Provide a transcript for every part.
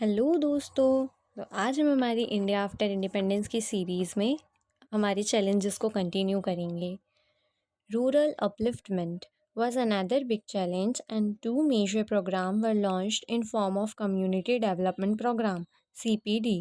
Hello दोस्तों। तो आज हम हमारी इंडिया आफ्टर इंडिपेंडेंस की सीरीज़ में हमारे चैलेंजेस को कंटिन्यू करेंगे। Rural upliftment was another big challenge, and two major programs were launched in form of Community Development Program CDP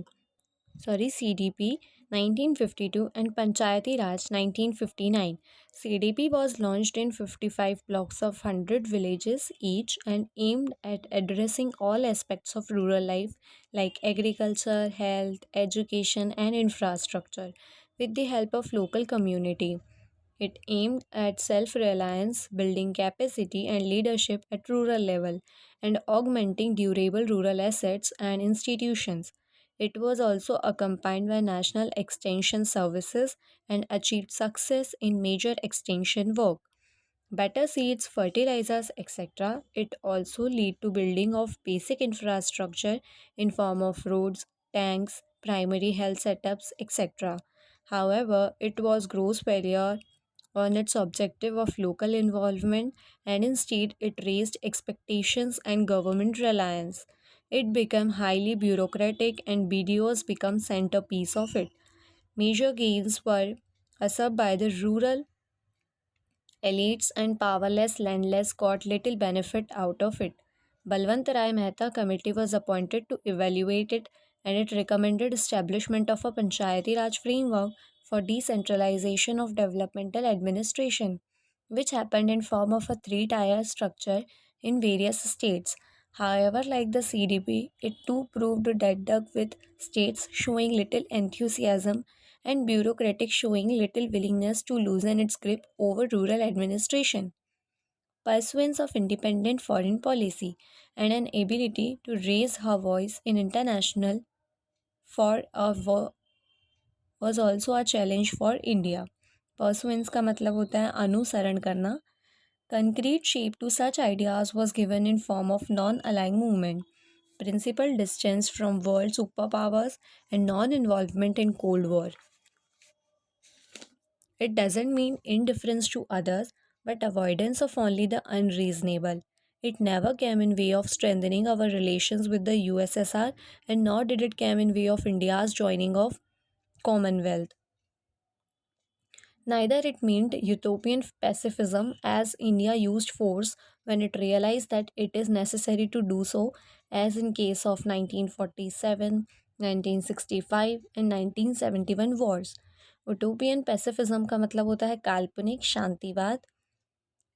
1952 and Panchayati Raj 1959. CDP was launched in 55 blocks of 100 villages each and aimed at addressing all aspects of rural life like agriculture, health, education, and infrastructure with the help of local community. It aimed at self reliance, building capacity and leadership at rural level, and augmenting durable rural assets and institutions. It was also accompanied by national extension services and achieved success in major extension work. Better seeds, fertilizers, etc. It also lead to building of basic infrastructure in form of roads, tanks, primary health setups, etc. However, it was gross failure on its objective of local involvement, and instead it raised expectations and government reliance. It became highly bureaucratic and BDOs become centerpiece of it. Major gains were usurped by the rural elites and powerless landless got little benefit out of it. Balwant Rai Mehta committee was appointed to evaluate it, and it recommended establishment of a Panchayati Raj framework for decentralization of developmental administration, which happened in form of a three-tier structure in various states. However, like the CDP, it too proved dead duck with states showing little enthusiasm and bureaucratic showing little willingness to loosen its grip over rural administration. Pursuance of independent foreign policy and an ability to raise her voice in international for a was also a challenge for India. Pursuance का मतलब होता है अनुसरण करना. Concrete shape to such ideas was given in form of non-aligned movement, principal distance from world superpowers, and non-involvement in Cold War. It doesn't mean indifference to others, but avoidance of only the unreasonable. It never came in way of strengthening our relations with the USSR, and nor did it come in way of India's joining of Commonwealth. Neither it meant utopian pacifism, as India used force when it realized that it is necessary to do so, as in case of 1947, 1965 and 1971 wars. Utopian pacifism का मतलब होता है काल्पनिक शांतिवाद.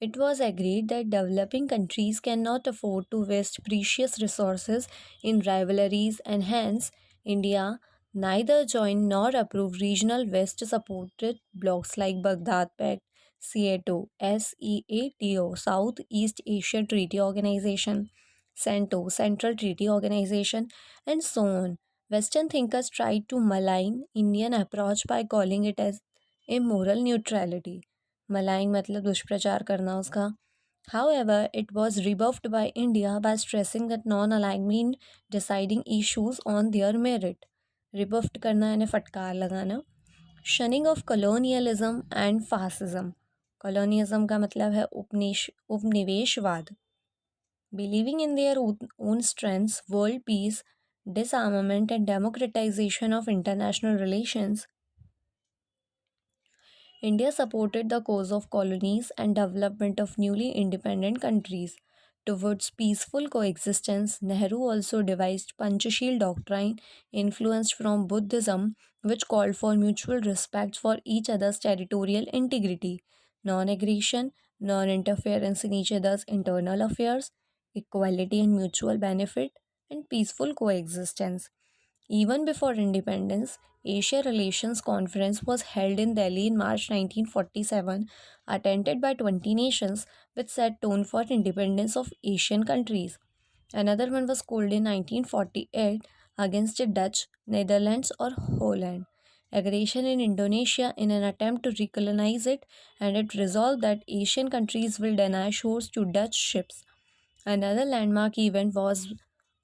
It was agreed that developing countries cannot afford to waste precious resources in rivalries, and hence India neither joined nor approved regional West supported blocs like Baghdad Pact, SEATO, South East Asia Treaty Organization, CENTO, Central Treaty Organization, and so on. Western thinkers tried to malign Indian approach by calling it as immoral neutrality. Malign मतलब दुष्प्रचार करना उसका. However, it was rebuffed by India by stressing that non-alignment deciding issues on their merit. Rebuffed करना यानी फटकार लगाना. Shunning of colonialism and fascism. Colonialism का मतलब है उपनिवेशवाद. Believing in their own strengths, world peace, disarmament, and democratization of international relations, India supported the cause of colonies and development of newly independent countries. Towards peaceful coexistence, Nehru also devised Panchashil doctrine influenced from Buddhism, which called for mutual respect for each other's territorial integrity, non-aggression, non-interference in each other's internal affairs, equality and mutual benefit, and peaceful coexistence. Even before independence, Asia Relations Conference was held in Delhi in March 1947, attended by 20 nations, which set tone for independence of Asian countries. Another one was called in 1948 against the Dutch, Netherlands or Holland. Aggression in Indonesia in an attempt to recolonize it, and it resolved that Asian countries will deny shores to Dutch ships. Another landmark event was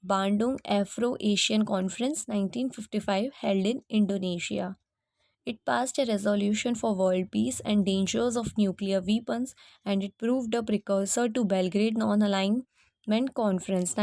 Bandung Afro-Asian Conference 1955 held in Indonesia. It passed a resolution for world peace and dangers of nuclear weapons, and it proved a precursor to Belgrade Non-Alignment Conference